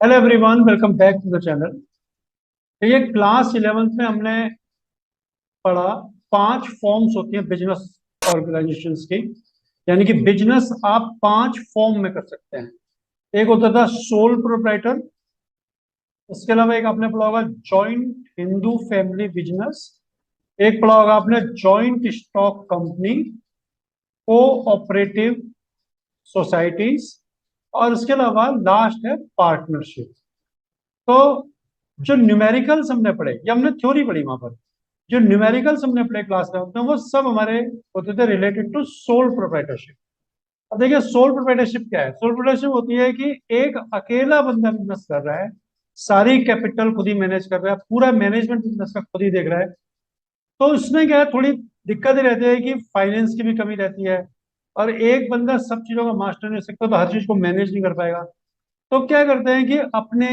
Hello everyone, welcome back to the channel. ये class 11th में हमने पढ़ा 5 फॉर्म्स होती हैं बिजनेस ऑर्गेनाइजेशंस की। यानी कि बिजनेस आप 5 फॉर्म में कर सकते हैं। एक होता था सोल प्रोप्राइटर। इसके अलावा एक आपने पढ़ा होगा जॉइंट हिंदू फैमिली बिजनेस। एक पढ़ा होगा आपने joint stock company, cooperative societies, और इसके अलावा लास्ट है पार्टनरशिप। तो जो न्यूमेरिकल्स हमने पढ़े, ये हमने थ्योरी पढ़ी वहां पर। जो न्यूमेरिकल्स हमने अपने क्लास में होते हैं वो सब हमारे होते थे रिलेटेड टू सोल प्रोप्राइटरशिप। अब देखिए सोल प्रोप्राइटरशिप क्या है। सोल प्रोप्राइटरशिप होती है कि एक अकेला बंदा बिजनेस कर रहा है, सारी कैपिटल खुद ही मैनेज कर रहा है, पूरा मैनेजमेंट बिजनेस का खुद ही देख रहा है। तो उसमें क्या है, थोड़ी दिक्कत रहती है कि फाइनेंस की भी कमी रहती है, और एक बंदा सब चीजों का मास्टर नहीं हो सकता, तो हर चीज को मैनेज नहीं कर पाएगा। तो क्या करते हैं कि अपने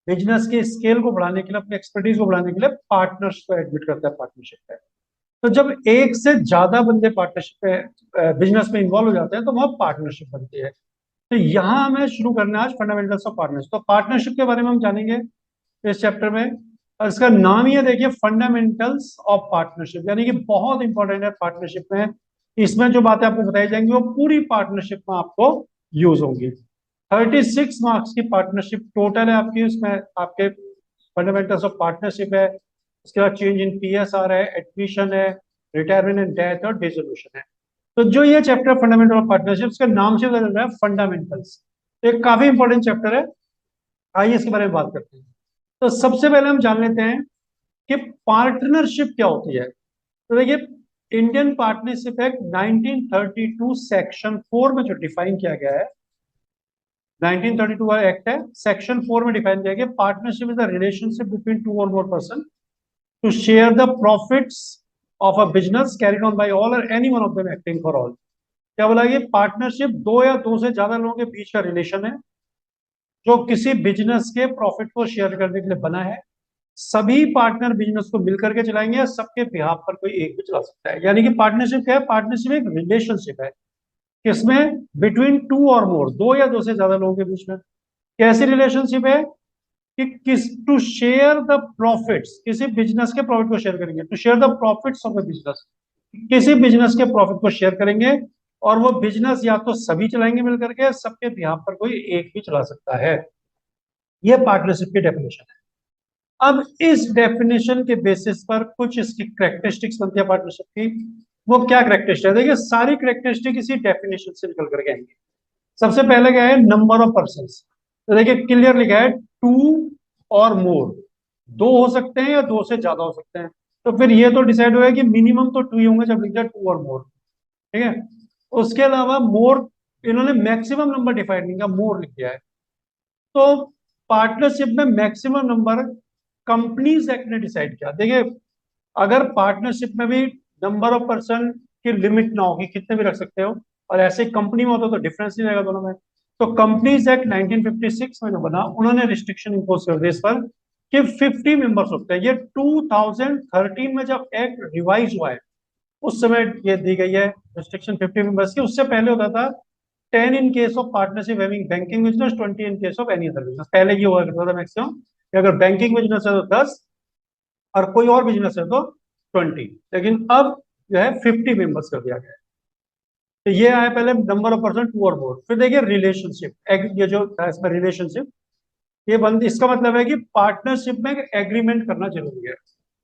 बिजनेस के स्केल को बढ़ाने के लिए, अपने एक्सपर्टीज को बढ़ाने के लिए पार्टनर्स को एडमिट करता है पार्टनरशिप पे। तो जब एक से ज्यादा बंदे पार्टनरशिप पे बिजनेस में इन्वॉल्व हो जाते हैं तो वह पार्टनरशिप बनती है। तो यहाँ हमें शुरू करना है आज फंडामेंटल्स ऑफ पार्टनरशिप। तो पार्टनरशिप के बारे में हम जानेंगे इस चैप्टर में, और इसका नाम ही है देखिए फंडामेंटल्स ऑफ पार्टनरशिप। यानी कि बहुत इंपॉर्टेंट है पार्टनरशिप में। इसमें जो बातें आपको बताई जाएंगी वो पूरी पार्टनरशिप में आपको यूज होंगी। 36 मार्क्स की पार्टनरशिप टोटल है आपकी। उसमें आपके फंडामेंटल्स ऑफ पार्टनरशिप है, उसके बाद चेंज इन पीएसआर है, एडमिशन है, रिटायरमेंट एंड डेथ और डिसोल्यूशन है। तो जो ये चैप्टर फंडामेंटल ऑफ पार्टनरशिप, इसका नाम से पता चल रहा है फंडामेंटल्स। तो एक काफी इंपॉर्टेंट चैप्टर है। आइए इसके बारे में बात करते हैं। तो सबसे पहले हम जान लेते हैं कि पार्टनरशिप क्या होती है। तो देखिए इंडियन पार्टनरशिप एक्ट 1932 सेक्शन 4 में जो डिफाइन किया गया है, 1932 वाला एक्ट है, सेक्शन 4 में डिफाइन किया गया partnership is the relationship between two or more person to share the profits of a business carried on by all or any one of them acting for all. क्या बोला, ये partnership दो या दो से ज्यादा लोगों के बीच का रिलेशन है जो किसी बिजनेस के प्रॉफिट को शेयर करने के लिए बना है। सभी पार्टनर बिजनेस को मिलकर के चलाएंगे या सबके बिहाफ पर कोई एक भी चला सकता है। यानी कि पार्टनरशिप क्या है, पार्टनरशिप एक रिलेशनशिप है किसमें, बिटवीन टू और मोर, दो या दो से ज्यादा लोगों के बीच में। कैसी रिलेशनशिप है कि किस टू शेयर द प्रॉफिट्स, किसी बिजनेस के प्रॉफिट को शेयर करेंगे, to share the profits of the business, किसी बिजनेस के प्रॉफिट को शेयर करेंगे, और वो बिजनेस या तो सभी चलाएंगे मिलकर के, सबके बिहाफ पर कोई एक भी चला सकता है। ये पार्टनरशिप की डेफिनेशन है। अब इस डेफिनेशन के बेसिस पर कुछ इसकी करेक्टरिस्टिक्स बनती है पार्टनरशिप की। वो क्या करेक्टरिस्टिक है, देखिए सारी करेक्टरिस्टिक इसी डेफिनेशन से निकल करके आएंगे। सबसे पहले क्या है, नंबर ऑफ पर्सन। तो देखिए क्लियर लिखा है टू और मोर, दो हो सकते हैं या दो से ज्यादा हो सकते हैं। तो फिर ये तो डिसाइड होगा कि मिनिमम तो टू ही होंगे जब लिख दिया टू और मोर। ठीक है। उसके अलावा मोर, इन्होंने मैक्सिमम नंबर डिफाइन नहीं किया, मोर लिख दिया है। तो पार्टनरशिप में मैक्सिमम नंबर कंपनीज एक्ट ने डिसाइड किया। देखिए अगर पार्टनरशिप में भी नंबर ऑफ पर्सन की लिमिट ना होगी, कितने भी रख सकते हो, और ऐसे कंपनी में होता तो डिफरेंस नहीं रहेगा दोनों में। तो कंपनीज एक्ट 1956 में जो बना, उन्होंने रिस्ट्रिक्शन इंपोज कर दी इस पर कि 50 मेंबर्स होते हैं। ये 2013 में जब एक्ट रिवाइज हुआ है उस समय ये दी गई है रिस्ट्रिक्शन 50 मेंबर्स की। उससे पहले होता था 10 in case of partnership having banking business, 20 in case of any other business. पहले ये हुआ करता था मैक्सिमम कि अगर बैंकिंग बिजनेस है तो 10 और कोई और बिजनेस है तो 20। लेकिन अब जो है 50 मेंबर्स कर दिया गया है। तो ये आया पहले number of person to or मोर। फिर देखिए रिलेशनशिप, ये जो था इसमें रिलेशनशिप, ये बंद, इसका मतलब है कि पार्टनरशिप में एग्रीमेंट करना जरूरी है।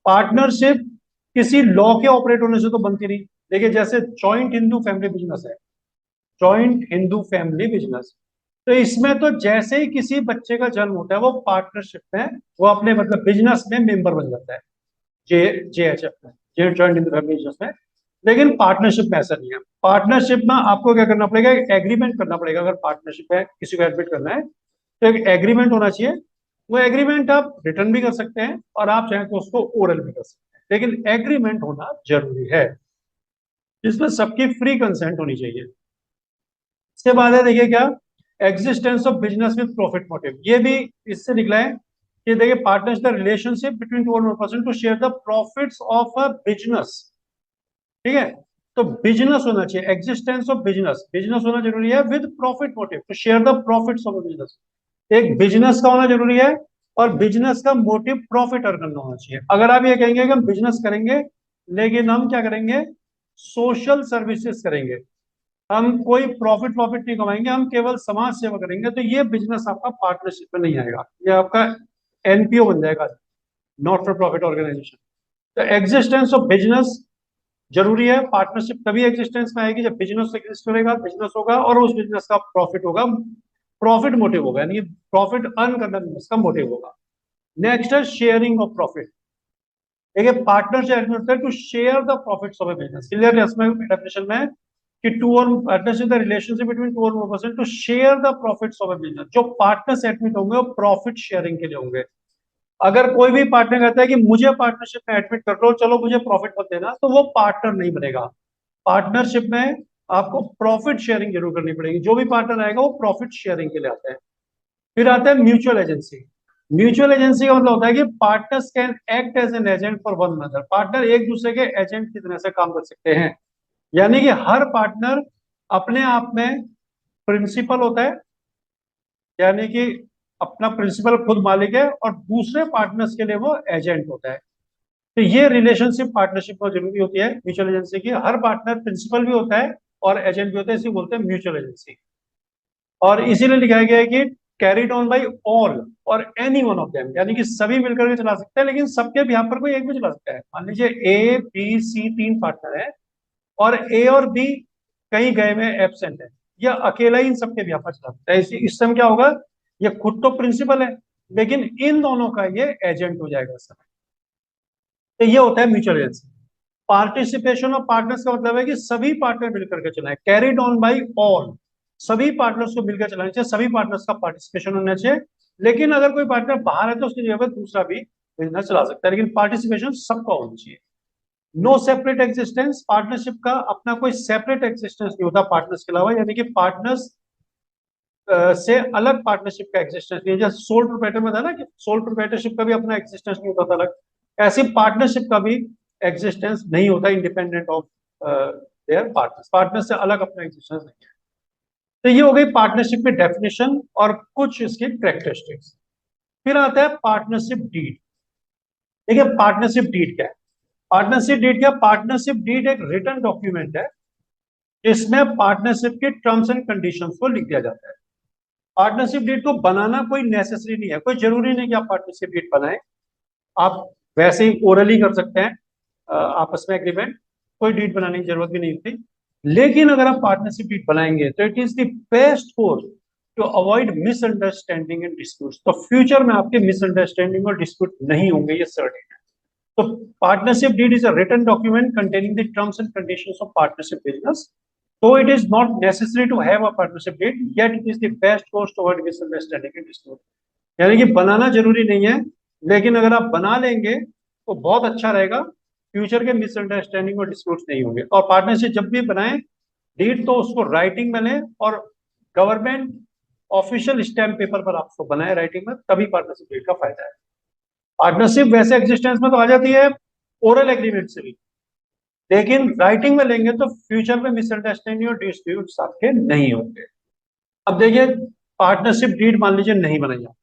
पार्टनरशिप किसी लॉ के ऑपरेट होने से तो बनती नहीं। देखिए जैसे जॉइंट हिंदू फैमिली बिजनेस है, जॉइंट हिंदू फैमिली बिजनेस, तो इसमें तो जैसे ही किसी बच्चे का जन्म होता है वो पार्टनरशिप में, वो अपने मतलब बिजनेस में मेंबर बन जाता है, जे जेएचएफ में, जे जॉइंट हिंदू फैमिली बिजनेस में। लेकिन पार्टनरशिप में ऐसा नहीं है। पार्टनरशिप में आपको क्या करना पड़ेगा, एक एग्रीमेंट करना पड़ेगा। अगर पार्टनरशिप है, किसी को एडमिट करना है तो एक एग्रीमेंट होना चाहिए। वो एग्रीमेंट आप रिटर्न भी कर सकते हैं और आप चाहें तो उसको ओरल भी कर सकते हैं, लेकिन एग्रीमेंट होना जरूरी है, जिसमें सबकी फ्री कंसेंट होनी चाहिए। इसके बाद है देखिए क्या, existence of business with profit motive. ये भी इससे निकला है कि देखिए partners the relationship between two or more person to share the profits of a business. ठीक है। तो बिजनेस होना चाहिए, एग्जिस्टेंस ऑफ बिजनेस, बिजनेस होना जरूरी है with profit motive to share the profits of a business. एक बिजनेस का होना जरूरी है, और बिजनेस का मोटिव प्रॉफिट अर्न करना होना चाहिए। अगर आप ये कहेंगे कि हम बिजनेस करेंगे लेकिन हम क्या करेंगे, सोशल सर्विसेज करेंगे, हम कोई प्रॉफिट प्रॉफिट नहीं कमाएंगे, हम केवल समाज सेवा करेंगे, तो ये बिजनेस आपका पार्टनरशिप में नहीं आएगा, ये आपका एनपीओ बन जाएगा, नॉट फॉर प्रॉफिट ऑर्गेनाइजेशन। तो एग्जिस्टेंस ऑफ बिजनेस जरूरी है। पार्टनरशिप तभी एग्जिस्टेंस में आएगी जब बिजनेस एग्जिस्ट करेगा, बिजनेस होगा और उस बिजनेस का प्रॉफिट होगा, प्रॉफिट मोटिव होगा, यानी प्रॉफिट अर्न करना बिजनेस का मोटिव होगा। नेक्स्ट है शेयरिंग ऑफ प्रॉफिट। देखिए पार्टनरशिप होता है to share the profits of a business, clear है इसमें डेफिनेशन में कि two or partnership the relationship between two or more person to share the profits of a business. जो partners admit होंगे वो प्रॉफिट शेयरिंग के लिए होंगे। अगर कोई भी पार्टनर कहता है कि मुझे पार्टनरशिप में एडमिट कर लो, चलो मुझे प्रॉफिट मत देना, तो वो पार्टनर नहीं बनेगा। पार्टनरशिप में आपको प्रॉफिट शेयरिंग जरूर करनी पड़ेगी, जो भी पार्टनर आएगा वो प्रॉफिट शेयरिंग के लिए आता है। फिर आता है म्यूचुअल एजेंसी। म्यूचुअल एजेंसी का मतलब होता है कि partners can act as an agent for one another, partner एक दूसरे के एजेंट की तरह से काम कर सकते हैं। यानी कि हर पार्टनर अपने आप में प्रिंसिपल होता है, यानी कि अपना प्रिंसिपल खुद मालिक है, और दूसरे पार्टनर्स के लिए वो एजेंट होता है। तो ये रिलेशनशिप पार्टनरशिप में जरूरी होती है म्यूचुअल एजेंसी की। हर पार्टनर प्रिंसिपल भी होता है और एजेंट भी होता है, इसी बोलते हैं म्यूचुअल एजेंसी। और इसीलिए लिखाया गया है कि carried on by all or any one of them, यानी कि सभी मिलकर के चला सकते हैं, लेकिन सबके भी यहाँ पर कोई एक भी चला सकता है। मान लीजिए ए बी सी तीन पार्टनर है, और ए और बी कहीं गए में एबसेंट है, या अकेला ही इन सबके भी यहाँ पर चला सकता है। इस समय क्या होगा, ये खुद तो प्रिंसिपल है लेकिन इन दोनों का ये एजेंट हो जाएगा इस समय। तो ये होता है mutual agency. Participation of partners का मतलब है कि सभी पार्टनर मिलकर के चलाएं, कैरिड ऑन बाई ऑल, सभी पार्टनर्स को मिलकर चलाना चाहिए, सभी पार्टनर्स का पार्टिसिपेशन होना चाहिए। लेकिन अगर कोई पार्टनर बाहर है तो उसकी जगह पर दूसरा भी बिजनेस चला सकता है, लेकिन पार्टिसिपेशन सबका होना चाहिए। नो सेपरेट एग्जिस्टेंस, पार्टनरशिप का अपना कोई सेपरेट एग्जिस्टेंस नहीं होता पार्टनर्स के अलावा, यानी कि पार्टनर्स से अलग पार्टनरशिप का एग्जिस्टेंस नहीं है। जैसे सोल प्रोप्राइटर में था ना कि सोल प्रोप्राइटरशिप का भी अपना एग्जिस्टेंस नहीं होता था अलग, ऐसी पार्टनरशिप का भी एग्जिस्टेंस नहीं होता independent of their partners, partner से अलग अपना एग्जिस्टेंस नहीं है। तो ये हो गई पार्टनरशिप की डेफिनेशन और कुछ इसकी कैरेक्टरिस्टिक्स। फिर आता है पार्टनरशिप डीड। देखिए पार्टनरशिप डीड क्या है, पार्टनरशिप डीड क्या, पार्टनरशिप डीड एक रिटन डॉक्यूमेंट है, इसमें पार्टनरशिप के टर्म्स एंड कंडीशंस को लिख दिया जाता है। पार्टनरशिप डीड को बनाना कोई नेसेसरी नहीं है, कोई जरूरी नहीं कि आप पार्टनरशिप डीड बनाएं, आप वैसे ही ओरली कर सकते हैं आपस में एग्रीमेंट, कोई डीड बनाने की जरूरत भी नहीं होती। लेकिन अगर आप पार्टनरशिप डीड बनाएंगे तो it is the best course to avoid misunderstanding and disputes, तो फ्यूचर में आपके मिसअंडरस्टैंडिंग और डिस्प्यूट नहीं होंगे, ये सर्टेन है। तो partnership deed is a written document containing the terms and conditions of partnership business. So it is not necessary to have a partnership deed, yet it is the best course to avoid misunderstanding and dispute. यानी कि बनाना जरूरी नहीं है, लेकिन अगर आप बना लेंगे तो बहुत अच्छा रहेगा, फ्यूचर के मिसअंडरस्टैंडिंग और डिस्प्यूट्स नहीं होंगे। और पार्टनरशिप जब भी बनाएं डीड तो उसको राइटिंग में लें, और गवर्नमेंट ऑफिशियल स्टैम्प पेपर पर आप उसको बनाए राइटिंग में, तभी पार्टनरशिप डीड का फायदा है। पार्टनरशिप वैसे एग्जिस्टेंस में तो आ जाती है ओरल एग्रीमेंट से भी, लेकिन राइटिंग में लेंगे तो फ्यूचर में मिसअंडरस्टैंडिंग और डिस्प्यूट्स आपके नहीं होंगे। अब देखिए पार्टनरशिप डीड मान लीजिए नहीं बनाई आप,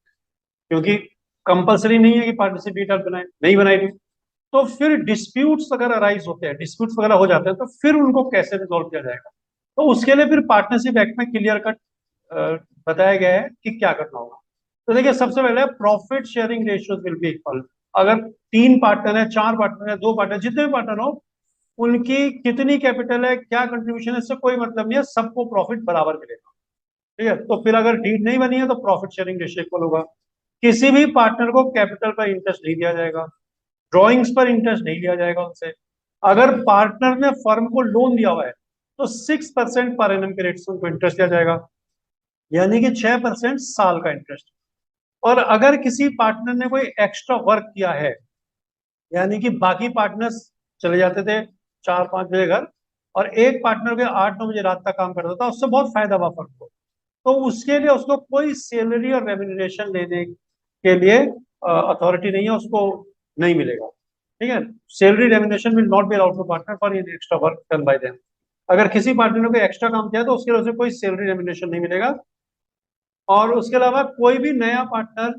क्योंकि कंपलसरी नहीं है कि पार्टनरशिप डीड आप बनाए, नहीं बनाई तो फिर डिस्प्यूट्स अगर अराइज होते हैं, डिस्प्यूट्स वगैरह हो जाते हैं, तो फिर उनको कैसे रिजोल्व किया जाएगा। तो उसके लिए फिर पार्टनरशिप एक्ट में क्लियर कट बताया गया है कि क्या करना होगा। तो देखिए सबसे पहले profit sharing ratios will be equal. अगर तीन पार्टनर है, चार पार्टनर है, दो पार्टनर, जितने भी पार्टनर हो, उनकी कितनी कैपिटल है, क्या कंट्रीब्यूशन है, इससे कोई मतलब नहीं है, सबको प्रॉफिट बराबर मिलेगा। ठीक है, तो फिर अगर डीड नहीं बनी है तो प्रॉफिट शेयरिंग रेशियो इक्वल होगा। किसी भी पार्टनर को कैपिटल पर इंटरेस्ट नहीं दिया जाएगा, ड्रॉइंग्स पर इंटरेस्ट नहीं लिया जाएगा उनसे। अगर पार्टनर ने फर्म को लोन दिया हुआ है तो 6% पर एनम के रेट से उनको इंटरेस्ट दिया जाएगा, यानी कि 6% साल का इंटरेस्ट। और अगर किसी पार्टनर ने कोई एक्स्ट्रा वर्क किया है, यानी कि बाकी पार्टनर्स चले जाते थे 4-5 बजे घर, और एक पार्टनर के 8-9 बजे रात तक काम करता था, उससे बहुत फायदा हुआ फर्म को, तो उसके लिए उसको कोई सैलरी और रेम्यूनरेशन लेने के लिए अथॉरिटी नहीं है, उसको नहीं मिलेगा। ठीक है, salary remuneration will not be allowed to partner for any extra work done by them. अगर किसी पार्टनर ने कोई एक्स्ट्रा काम किया तो उसके वजह से कोई सैलरी रेम्यूनरेशन नहीं मिलेगा। और उसके अलावा कोई भी नया पार्टनर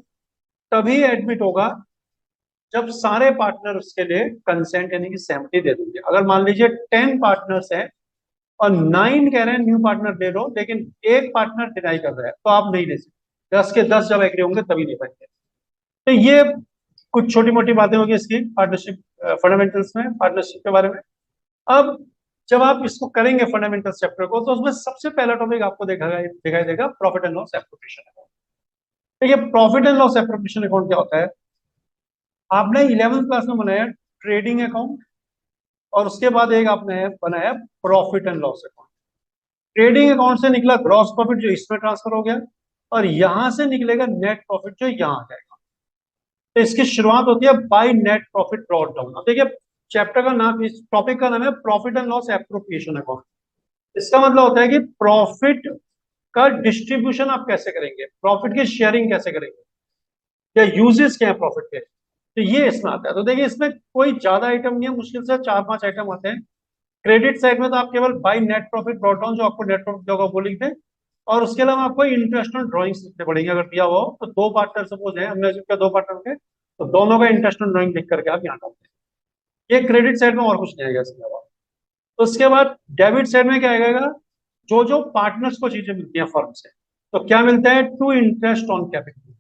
तभी एडमिट होगा जब सारे पार्टनर उसके लिए कंसेंट यानी कि सहमति दे देंगे। अगर मान लीजिए 10 पार्टनर्स हैं और 9 कह रहे हैं न्यू पार्टनर ले लो, लेकिन एक पार्टनर डिनाई कर रहा है, तो आप नहीं ले सकते। 10 के 10 जब एग्री होंगे तभी ले पाएंगे। तो ये कुछ छोटी मोटी बातें होगी इसकी पार्टनरशिप फंडामेंटल्स में, पार्टनरशिप के बारे में। अब जब आप इसको करेंगे फंडामेंटल चैप्टर को, तो उसमें सबसे पहला टॉपिक आपको दिखाई देगा profit and loss appropriation account. तो ये profit and loss appropriation account क्या होता है? आपने 11th क्लास में बनाया ट्रेडिंग अकाउंट, और उसके बाद एक आपने बनाया profit and loss account. Trading account से निकला ग्रॉस प्रॉफिट जो इसमें ट्रांसफर हो गया, और यहां से निकलेगा नेट प्रॉफिट जो यहां आ जाएगा। तो इसकी शुरुआत होती है by net profit brought down. अब देखिए चैप्टर का नाम, इस टॉपिक का नाम है profit and loss appropriation account. इसका मतलब होता है कि प्रॉफिट का डिस्ट्रीब्यूशन आप कैसे करेंगे, प्रॉफिट की शेयरिंग कैसे करेंगे, या यूजेस क्या है प्रॉफिट के, तो ये इसमें आता है। तो देखिए इसमें कोई ज्यादा आइटम नहीं है, मुश्किल से 4-5 आइटम आते हैं। क्रेडिट साइड में तो आप केवल by net profit brought down, जो आपको नेट प्रॉफिट होगा वो लिख दें, और उसके अलावा आपको इंटरनेशनल ड्राइंग्स लिखने पड़ेंगे। अगर दिया हुआ हो तो दो पार्टनर सपोज है, हमने जिसका दो पार्टनर के, तो दोनों का इंटरनेशनल ड्राइंग लिख करके आप यहाँ डालते हैं। ये क्रेडिट साइड में, और कुछ नहीं आएगा इसके अलावा। तो उसके बाद डेबिट साइड में क्या आएगा? जो जो पार्टनर्स को चीजें मिलती हैं फर्म से, तो क्या मिलता है? टू इंटरेस्ट ऑन कैपिटल,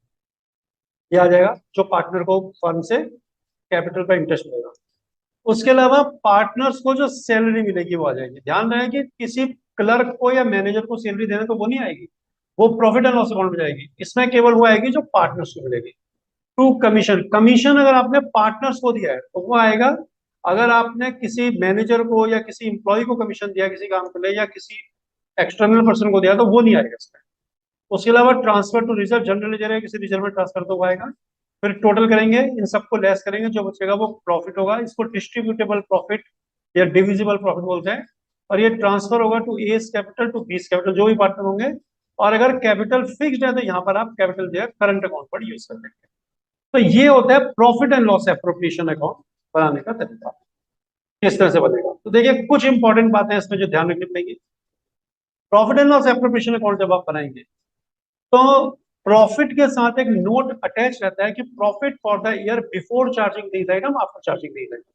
ये आ जाएगा जो पार्टनर को फर्म से कैपिटल पर इंटरेस्ट मिलेगा। उसके अलावा पार्टनर्स को जो सैलरी मिलेगी वो आ जाएगी। ध्यान रहे कि किसी क्लर्क को या मैनेजर को सैलरी देने तो वो नहीं आएगी, वो प्रॉफिट एंड लॉस अकाउंट में जाएगी। इसमें केवल वो आएगी जो पार्टनर्स को मिलेगी। टू कमीशन, कमीशन अगर आपने पार्टनर्स को दिया है तो वो आएगा। अगर आपने किसी मैनेजर को या किसी इंप्लॉय को कमीशन दिया किसी काम के लिए, या किसी एक्सटर्नल पर्सन को दिया, तो वो नहीं आएगा इसमें। उसके अलावा transfer to reserve, general ledger है किसी रिजर्व में ट्रांसफर तो वो आएगा। फिर टोटल करेंगे, इन सबको लेस करेंगे, जो बचेगा वो प्रॉफिट होगा। इसको डिस्ट्रीब्यूटेबल प्रॉफिट या डिविजिबल प्रॉफिट बोलते हैं। और ये ट्रांसफर होगा to A's capital to B's capital, जो भी पार्टनर होंगे। और अगर कैपिटल फिक्स्ड है तो यहाँ पर आप कैपिटल जो है करंट अकाउंट पर यूज कर लेंगे। तो ये होता है profit and loss appropriation account बनाने का तरीका, किस तरह से बनेगा। तो देखिए कुछ इंपॉर्टेंट बातें इसमें जो ध्यान रखनी पड़ेगी। Profit and loss appropriation account जब आप बनाएंगे, तो प्रॉफिट के साथ एक नोट अटैच रहता है कि profit for the year before charging these item, after charging these item.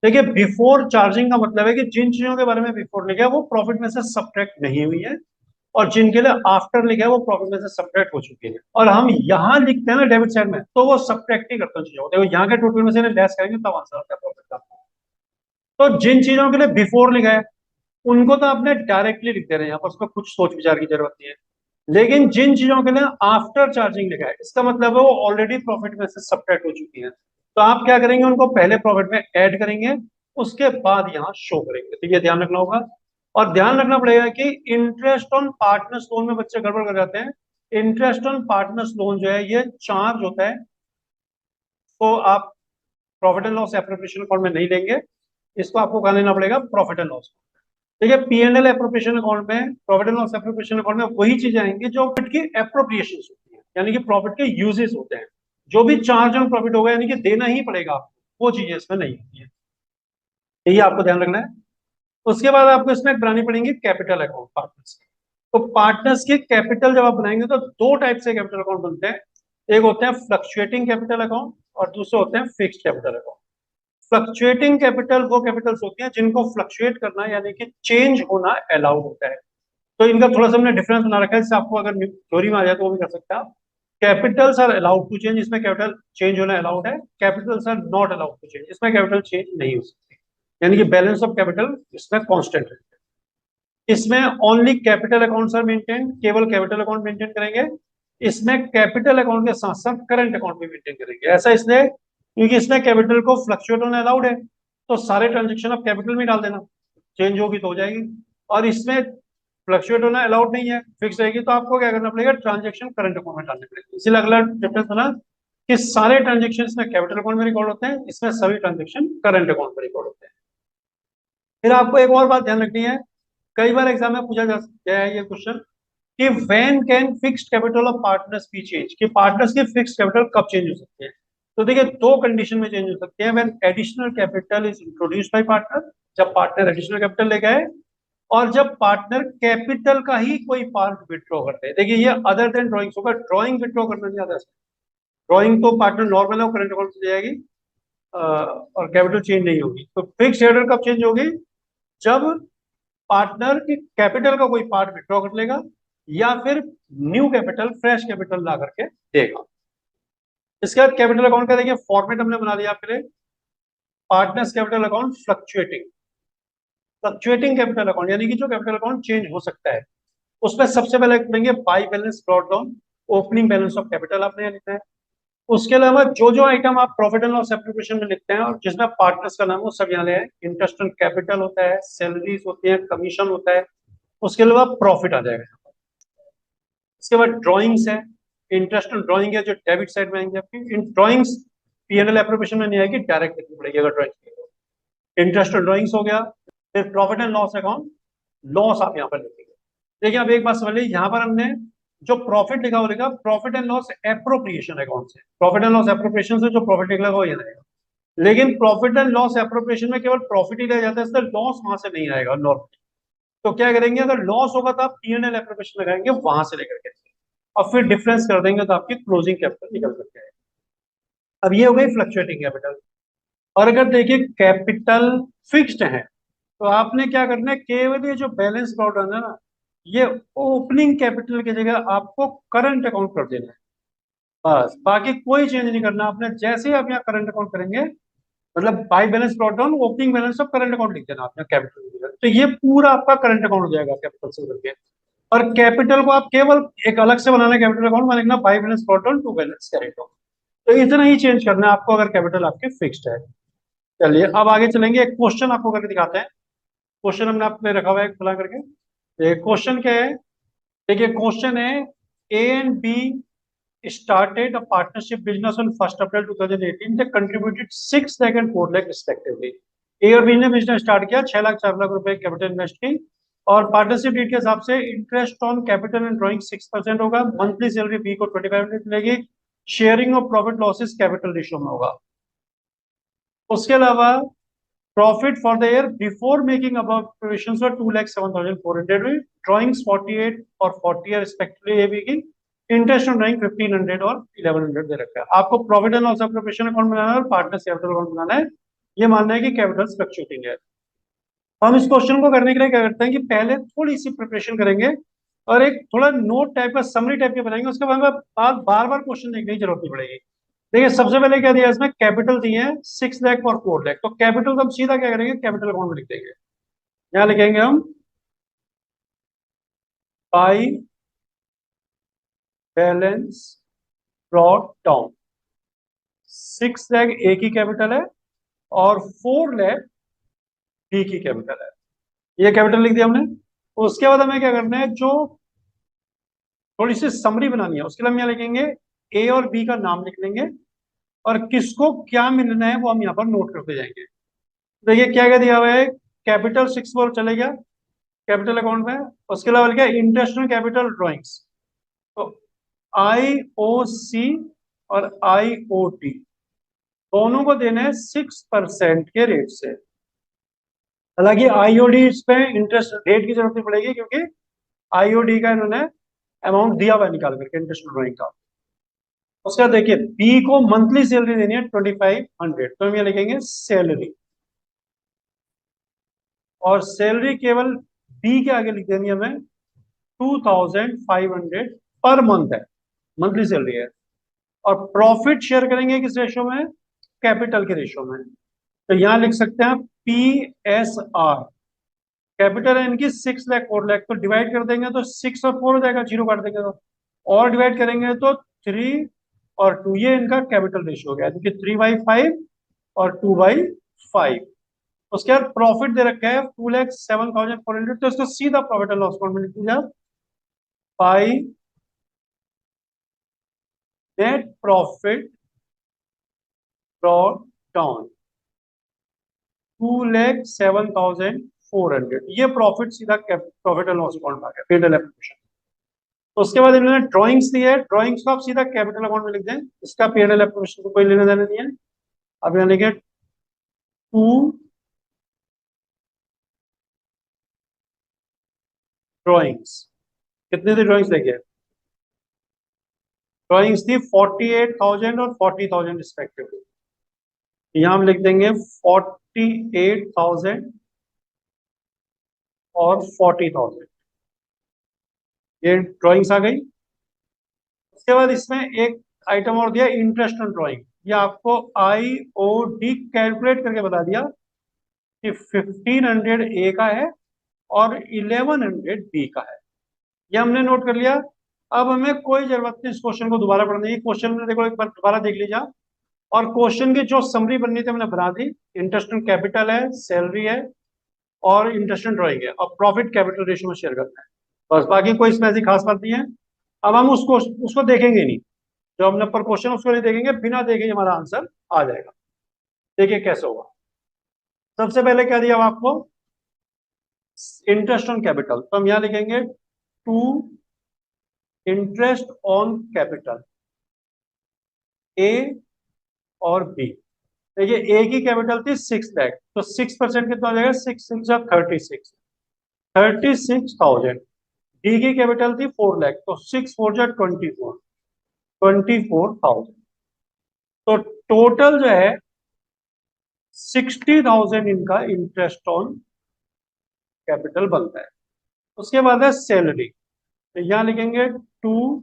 देखिए बिफोर चार्जिंग का मतलब है कि जिन चीजों के बारे में बिफोर लिखा है वो प्रॉफिट में से सब्ट्रैक्ट नहीं हुई है, और जिनके लिए आफ्टर लिखा है वो प्रॉफिट में से सब्ट्रैक्ट हो चुकी है। और हम यहाँ लिखते हैं ना डेबिट साइड में, तो वो सब्ट्रैक्ट ही करते हैं चीजों को। देखो यहाँ के टोटल में से लेस करेंगे तब आंसर आता है प्रॉफिट का। तो जिन चीजों के लिए बिफोर लिखा है उनको तो आपने डायरेक्टली लिख देना है, यहाँ पर उसमें कुछ सोच विचार की जरूरत नहीं है। लेकिन जिन चीजों के लिए आफ्टर चार्जिंग लिखा है, इसका मतलब है वो ऑलरेडी प्रॉफिट में से सब्ट्रैक्ट हो चुकी है। तो आप क्या करेंगे, उनको पहले प्रॉफिट में ऐड करेंगे, उसके बाद यहाँ शो करेंगे। तो ये ध्यान रखना होगा। और ध्यान रखना पड़ेगा कि इंटरेस्ट ऑन पार्टनर्स लोन में बच्चे गड़बड़ कर जाते हैं। इंटरेस्ट ऑन पार्टनर्स लोन जो है ये चार्ज होता है, तो आप profit and loss appropriation account में नहीं लेंगे। इसको आपको कहा लेना पड़ेगा प्रॉफिट एंड लॉस। देखिए P and L appropriation account में, profit and loss appropriation account में वही चीजें आएंगी जो प्रॉफिट की एप्रोप्रिएशन होती है, यानी कि प्रॉफिट के यूजेस होते हैं। जो भी चार्ज ऑन प्रॉफिट होगा यानी कि देना ही पड़ेगा आपको, वो चीजें इसमें नहीं होती है। यही आपको ध्यान रखना है। उसके बाद आपको इसमें बनानी पड़ेंगी कैपिटल अकाउंट पार्टनर्स की। तो पार्टनर्स के कैपिटल जब आप बनाएंगे तो दो टाइप से कैपिटल अकाउंट बनते हैं। एक होते हैं फ्लक्चुएटिंग कैपिटल अकाउंट, और दूसरे होते हैं fixed capital account. Fluctuating capital वो कैपिटल्स होती हैं जिनको फ्लक्चुएट करना यानी कि चेंज होना अलाउड होता है। तो इनका थोड़ा सा हमने डिफरेंस बना रखा है, इससे आपको अगर थ्योरी में आ जाए तो वो भी कर सकते हैं आप। Capitals are allowed to change, इसमें कैपिटल चेंज होना अलाउड है। Capitals are not allowed to change, इसमें कैपिटल चेंज नहीं हो सकती। यानी कि बैलेंस ऑफ कैपिटल इसमें कांस्टेंट है। इसमें only capital accounts are maintain, केवल कैपिटल अकाउंट मेंटेन करेंगे। इसमें कैपिटल अकाउंट के साथ साथ करंट अकाउंट भी मेंटेन करेंगे। ऐसा इसलिए क्योंकि इसमें कैपिटल को फ्लक्चुएट होना अलाउड है, तो सारे ट्रांजेक्शन आप कैपिटल में डाल देना, चेंज होगी तो हो जाएगी। और इसमें फ्लक्चुएट होना अलाउड नहीं है, फिक्स रहेगी, तो आपको क्या करना पड़ेगा, ट्रांजेक्शन करंट अकाउंट में डालने पड़ेगा। इसीलिए अगला डिफरेंस बना कि सारे ट्रांजेक्शन इसमें कैपिटल अकाउंट में रिकॉर्ड होते हैं, इसमें सभी ट्रांजेक्शन करंट अकाउंट में रिकॉर्ड होते हैं। फिर आपको एक और बात ध्यान रखनी है, कई बार एग्जाम में पूछा जा गया है ये क्वेश्चन कि when can fixed capital of partners B change, कि पार्टनर्स की फिक्स्ड कैपिटल कब चेंज हो सकती है। तो देखिए दो कंडीशन में चेंज हो सकती है। When additional capital is introduced by partner, जब पार्टनर एडिशनल कैपिटल लेके आए, और जब पार्टनर कैपिटल का ही कोई पार्ट विड्रॉ करते हैं, देखिए ये अदर देन ड्रॉइंग्स होगा, ड्रॉइंग विड्रॉ करना नहीं आता। ड्रॉइंग तो पार्टनर नॉर्मल है, वो करंट अकाउंट से जाएगी और कैपिटल चेंज नहीं होगी। तो फिक्स हेडर कब चेंज होगी? जब पार्टनर की कैपिटल का कोई पार्ट विड्रॉ कर लेगा या फिर न्यू कैपिटल, फ्रेश कैपिटल ला करके देगा। इसके बाद कैपिटल अकाउंट का देखिए फॉर्मेट हमने बना दिया आपके लिए, partners capital account fluctuating. Fluctuating capital account यानी कि जो कैपिटल अकाउंट चेंज हो सकता है, उसमें सबसे पहले लिखेंगे by balance brought down, opening balance of capital आपने यहाँ लिखना है। उसके अलावा जो जो आइटम आप प्रॉफिट एंड लॉस एप्लीकेशन में लिखते हैं और जिसमें पार्टनर्स का नाम हो, सब यहाँ ले आए। इंटरेस्ट ऑन कैपिटल होता है, सैलरीज होती है, कमीशन होता है, उसके अलावा प्रॉफिट आ जाएगा। इसके बाद ड्रॉइंग्स है, इंटरेस्ट ऑन ड्रॉइंग है जो डेबिट साइड में आएंगे आपकी। इन ड्रॉइंग्स पीएनएल एप्लीकेशन में नहीं आएगी, डायरेक्ट लिखनी पड़ेगी अगर ड्रॉइंग। इंटरेस्ट ऑन ड्रॉइंग्स हो गया। फिर profit and loss account, loss आप यहाँ पर लिखेंगे। देखिए अब एक बात समझ लीजिए, यहाँ पर हमने जो प्रॉफिट लिखा हो लिखा profit and loss appropriation account से, प्रॉफिट एंड लॉस एप्रोप्रिएशन से जो प्रॉफिट निकला वो ये रहेगा। लेकिन प्रॉफिट एंड लॉस एप्रोप्रिएशन में केवल प्रॉफिट ही लिया जाता है, इसलिए लॉस वहां से नहीं आएगा नॉर्मली। तो क्या करेंगे, अगर लॉस होगा तो आप पीएनएल एप्रोप्रिएशन लगाएंगे वहां से लेकर के और फिर डिफरेंस कर देंगे तो आपकी क्लोजिंग कैपिटल निकल सकते हैं। अब ये हो गई फ्लक्चुएटिंग कैपिटल। और अगर देखिए कैपिटल फिक्स्ड है तो आपने क्या करना है, केवल ये जो बैलेंस ब्रॉट डाउन है ना, ये ओपनिंग कैपिटल की जगह आपको करंट अकाउंट कर देना है, बस। बाकी कोई चेंज नहीं करना आपने। जैसे ही आप यहाँ करंट अकाउंट करेंगे, मतलब by balance brought down, opening balance of current account लिख देना आपने कैपिटल की जगह, तो ये पूरा आपका करंट अकाउंट हो जाएगा कैपिटल से करके। और कैपिटल को आप केवल एक अलग से बनाना, कैपिटल अकाउंट में लिखना by balance brought down to balance carried. तो इतना ही चेंज करना है आपको अगर कैपिटल आपके फिक्स्ड है। चलिए अब आगे चलेंगे, एक क्वेश्चन आपको करके दिखाते हैं। क्वेश्चन हमने आपने रखा हुआ है खुला करके। क्वेश्चन क्या है, देखिए क्वेश्चन है, A and B started a partnership business on 1st April 2018. They contributed 6 lakh and 4 lakh respectively. ए और बी ने बिजनेस स्टार्ट किया, 6 लाख 4 लाख रुपए कैपिटल इन्वेस्ट की और पार्टनरशिप डीड के हिसाब से interest on capital and drawing 6% होगा। मंथली सैलरी बी को 25 मिलेगी। Sharing of profit losses capital ratio में होगा। उसके अलावा profit for the year before making above provisions for 2,07,400, drawings 48 और 40 रिस्पेक्टिवली ए बी की। इंटरेस्ट ऑन ड्राइंग 1500 और 1100 दे रखा है। आपको profit and loss appropriation account बनाना है और पार्टनर्स कैपिटल अकाउंट बनाना है। ये मानना है कि कैपिटल फ्लक्चुएटिंग है। हम इस क्वेश्चन को करने के लिए क्या करते हैं कि पहले थोड़ी सी प्रिपरेशन करेंगे और एक थोड़ा नोट टाइप का, समरी टाइप का बनाएंगे। उसके बाद बार बार क्वेश्चन देखने की जरूरत नहीं पड़ेगी। देखिए सबसे पहले क्या दिया इसमें, कैपिटल दिए हैं 6 लाख और 4 लाख। तो कैपिटल को हम सीधा क्या करेंगे, कैपिटल अकाउंट में लिख देंगे। यहाँ लिखेंगे हम by balance brought down. 6 lakh A की कैपिटल है और 4 लाख बी की कैपिटल है। ये कैपिटल लिख दिया हमने। उसके बाद हमें क्या करना है, जो थोड़ी सी समरी बनानी है, उसके लिए हम यहाँ लिखेंगे ए और बी का नाम लिख लेंगे और किसको क्या मिलना है वो हम यहाँ पर नोट करते जाएंगे। देखिए क्या क्या दिया हुआ है, कैपिटल 6 पर चले गया कैपिटल अकाउंट में। उसके अलावा लिखा इंटरेस्ट ऑन कैपिटल ड्रॉइंग्स, तो आई ओ सी और आई ओ टी दोनों को देना है 6% के रेट से। हालांकि आईओडी इस पे इंटरेस्ट रेट की जरूरत नहीं पड़ेगी क्योंकि आईओडी का इन्होंने अमाउंट दिया हुआ निकाल करके इंटरेस्ट ड्रॉइंग का। उसका देखिए बी को मंथली सैलरी देनी है 2500, तो हम ये लिखेंगे सैलरी। और सैलरी केवल बी के आगे लिख देनी है हमें 2500 पर मंथ है, मंथली सैलरी है। और प्रॉफिट शेयर करेंगे किस रेशो में, कैपिटल के रेशो में। तो यहां लिख सकते हैं पी एस आर। कैपिटल है इनकी 6 लाख 4 लाख, तो डिवाइड कर देंगे तो 6 और 4 हो जाएगा, जीरो काट देंगे तो। और डिवाइड करेंगे तो 3 और 2, ये इनका कैपिटल रेशियो हो गया, क्योंकि 3/5 और 2/5। उसके बाद प्रॉफिट दे रखा है 2,07,400, तो इसको सीधा प्रॉफिट एंड लॉस अकाउंट में लिख दीजिए by net profit brought down 2,07,400। ये प्रॉफिट सीधा प्रॉफिट एंड लॉस अकाउंट में आ गया, पीएनएल एप्लीकेशन। तो उसके बाद इन्होंने ड्राइंग्स दी है, ड्राइंग्स को आप सीधा कैपिटल अकाउंट में लिख दें, इसका पीएनएल एप्लीकेशन को कोई लेने देने नहीं है। अब यहाँ लिखे 2 ड्रॉइंग्स कितनी थी? ड्रॉइंग्स देखिए, ड्रॉइंग्स थी 48,000 और 40,000 रिस्पेक्टिवली। यहाँ हम लिख देंगे 48,000 और 40,000, ये ड्रॉइंग्स आ गई। उसके बाद इसमें एक आइटम और दिया, इंटरेस्ट ऑन ड्रॉइंग। ये आपको IOD कैलकुलेट करके बता दिया कि 1500 ए का है और 1100 बी का है। ये हमने नोट कर लिया। अब हमें कोई जरूरत नहीं इस क्वेश्चन को दोबारा पढ़ने की। क्वेश्चन में देखो, एक बार दोबारा देख लीजिए आप। और क्वेश्चन की जो समरी बननी थी हमने बना दी। इंटरेस्ट ऑन कैपिटल है, सैलरी है और इंटरेस्ट ऑन ड्रॉइंग है, और प्रॉफिट कैपिटल रेशियो में शेयर करना है। बस, बाकी कोई इसमें ऐसी खास बात नहीं है। अब हम उसको देखेंगे नहीं, जो हमने पर क्वेश्चन उसको नहीं देखेंगे, बिना देखे हमारा आंसर आ जाएगा। देखिए कैसे होगा। सबसे पहले क्या दिया हुआ आपको? इंटरेस्ट ऑन कैपिटल, तो हम यहां लिखेंगे to interest on capital A और बी। देखिए ए की कैपिटल थी 6 लाख, तो 6% कितना हो जाएगा? 6 6 36, 36,000। डी की कैपिटल थी 4 लाख, तो 6 4 24, 24,000। तो टोटल जो है 60,000 इनका इंटरेस्ट ऑन कैपिटल बनता है। उसके बाद है सैलरी, तो यहां लिखेंगे टू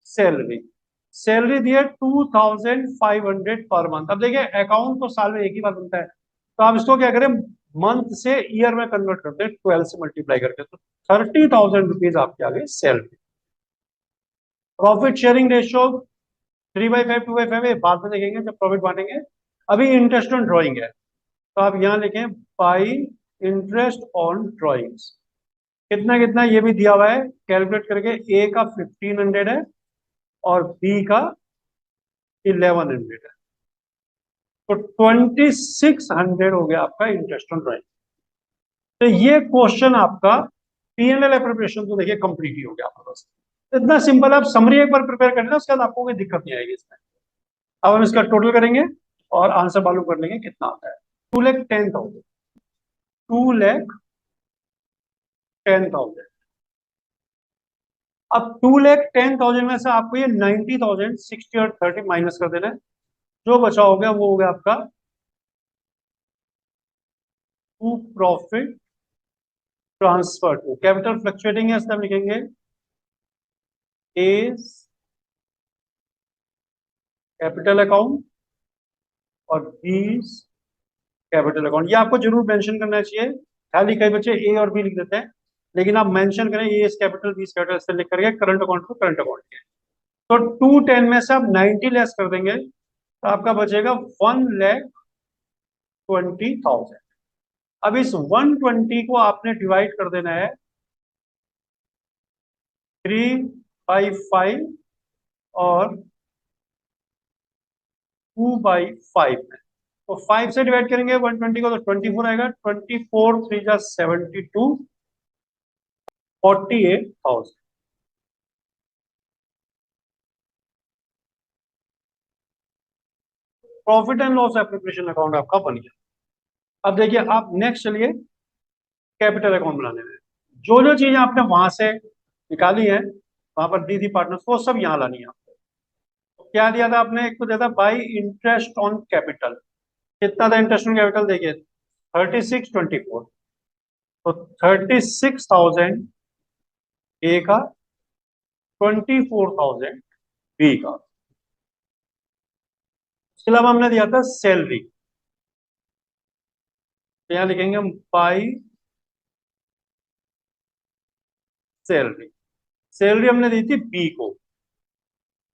सैलरी। सैलरी दी है 2,500 पर मंथ। अब देखिए अकाउंट तो साल में एक ही बार बनता है, तो आप इसको क्या करें, मंथ से ईयर में कन्वर्ट करते हैं 12 से मल्टीप्लाई करके, तो 30,000 रुपीज आपके आगे सैलरी। प्रॉफिट शेयरिंग रेशियो 3/5 2/5 बाद में देखेंगे जब प्रॉफिट बांटेंगे। अभी इंटरेस्ट ऑन ड्रॉइंग है, तो आप यहाँ लिखें बाई इंटरेस्ट ऑन ड्रॉइंग्स। कितना कितना ये भी दिया हुआ है कैलकुलेट करके। ए का 1500 है और बी का 1100 है, तो 2600 हो गया आपका इंटरेस्ट ऑन ड्रॉइंग। तो ये क्वेश्चन आपका P&L प्रिपरेशन तो देखिए कंप्लीट ही हो गया आपका। बस इतना सिंपल। आप समरी एक बार प्रिपेयर कर लेना, उसके बाद आपको कोई दिक्कत नहीं आएगी इसमें। अब हम इसका टोटल करेंगे और आंसर मालूम कर लेंगे कितना आता है। 2,10,000, 2,10,000। अब 2,10,000 में से आपको ये 90,000 60 और 30 माइनस कर देना है। जो बचा हो गया वो हो गया आपका to profit transfer to capital fluctuating है, इसलिए हम लिखेंगे एज कैपिटल अकाउंट और बीज कैपिटल अकाउंट। ये आपको जरूर मेंशन करना चाहिए। खाली कई बच्चे ए और बी लिख देते हैं, लेकिन आप मेंशन करें ए कैपिटल बीज कैपिटल से लिख करके करंट अकाउंट को करंट अकाउंट के। तो 210 में से आप 90 लेस कर देंगे, तो आपका बचेगा 1,20,000। अब इस 120 को आपने डिवाइड कर देना है 3/5 और 2/5 में। तो 5 से डिवाइड करेंगे 120 को, तो 24 आएगा। 24 3 जा 72, 48,000। Profit and loss preparation account आपका बन गया। अब देखिए आप नेक्स्ट चलिए कैपिटल अकाउंट बनाने में। जो जो चीजें आपने वहां से निकाली है, वहां पर दी थी पार्टनर्स, वो सब यहाँ लानी है आपको। तो क्या दिया था आपने? एक तो दिया था बाई इंटरेस्ट ऑन कैपिटल। कितना था इंटरेस्ट ऑन कैपिटल? देखिए 3624, तो 36,000 ए का, 24,000 बी का। इसके अलावा हमने दिया था सैलरी, तो यहाँ लिखेंगे हम बाई सैलरी। सैलरी हमने दी थी बी को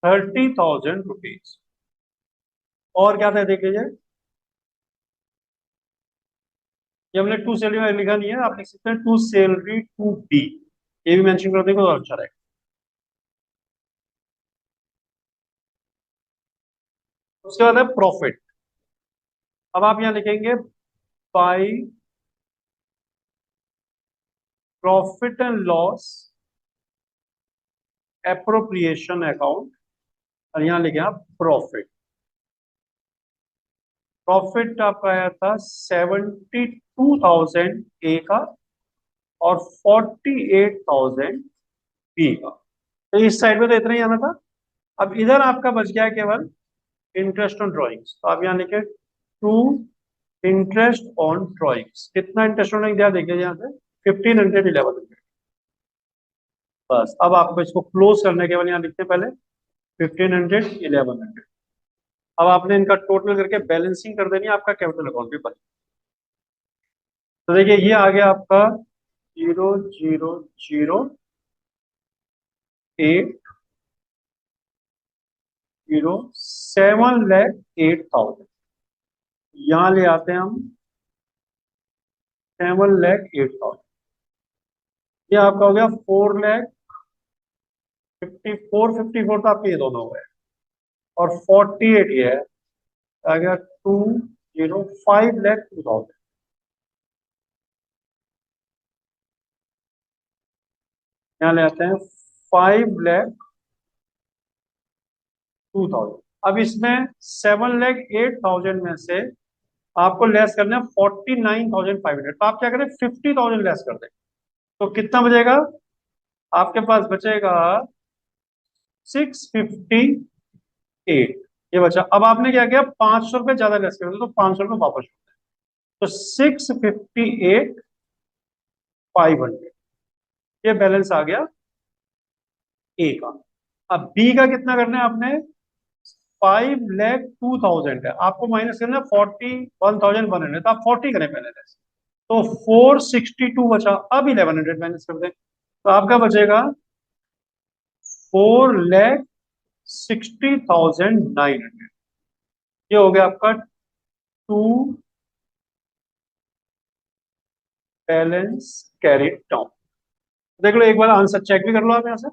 30,000 रुपीज। और क्या था देख लीजिए, ये हमने टू सैलरी में लिखा नहीं है, आप लिख सकते हैं टू सैलरी टू बी, ये भी मेंशन कर देंगे तो अच्छा रहेगा। उसके बाद है प्रॉफिट। अब आप यहाँ लिखेंगे by profit and loss appropriation account, और यहाँ लिखे आप प्रॉफिट। प्रॉफिट आपका आया था 72,000 ए का और 48,000 बी का। तो इस साइड में तो इतना ही आना था। अब इधर आपका बच गया है केवल इंटरेस्ट ऑन ड्रॉइंग्स, तो आप यहाँ लिखे टू इंटरेस्ट ऑन ड्रॉइंग्स। कितना इंटरेस्ट ऑन ड्रॉइंग दिया देखिए यहाँ से 1500 1100। बस अब आपको इसको क्लोज करने के बाद यहाँ लिखते हैं पहले 1500 1100। अब आपने इनका टोटल करके बैलेंसिंग कर देनी है, आपका कैपिटल अकाउंट भी बन। तो देखिए ये आ गया आपका 0,008,007,08,000। यहाँ ले आते हैं हम 7,08,000। ये आपका हो गया 4,54,54 तो आपके ये दोनों हो गए, और 48 ये है, आ गया 2,05,02,000। यहाँ ले आते हैं 5,02,000। अब इसमें 7,08,000 में से आपको लेस करना है 49,500। तो आप क्या करें 50,000 लेस कर दें, तो कितना बचेगा आपके पास? बचेगा 658। ये बचा। अब आपने क्या किया 500 रुपये ज्यादा लेस कर दो, तो 500 रुपये वापस होते हैं, तो 658,500 ये बैलेंस आ गया ए का। अब बी का कितना करना है आपने? 5,02,000 है, आपको माइनस करना है 41,100। तो आप 40 करें पहले लेस, तो 462 बचा। अब 1100 माइनस कर दें, तो आपका बचेगा 4,60,900। ये हो गया आपका टू बैलेंस कैरिड डाउन। देख लो एक बार आंसर चेक भी कर लो आप यहाँ से,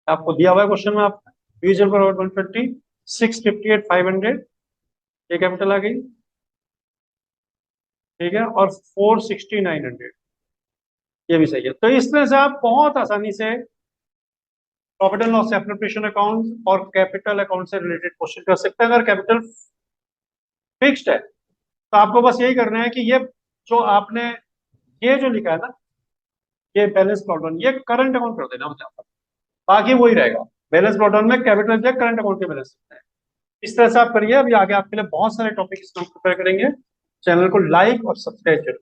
आपको दिया हुआ है क्वेश्चन में आपका यूजुअल पर 150 658,500 ये कैपिटल आ गई, ठीक है, और 460,900 ये भी सही है। तो इस तरह से आप बहुत आसानी से profit and loss appropriation account और कैपिटल अकाउंट से रिलेटेड क्वेश्चन कर सकते हैं। अगर कैपिटल फिक्स्ड है तो आपको बस यही करना है कि ये जो आपने ये जो लिखा है ना, ये बैलेंस प्लॉट डाउन, ये करंट अकाउंट कर देना मतलब, बाकी वही रहेगा। बैलेंस प्लॉट डाउन में कैपिटल या करंट अकाउंट के बैलेंस है। इस तरह से आप करिए। अभी आगे आपके लिए बहुत सारे टॉपिक प्रिपेयर करेंगे। चैनल को लाइक और सब्सक्राइब करें।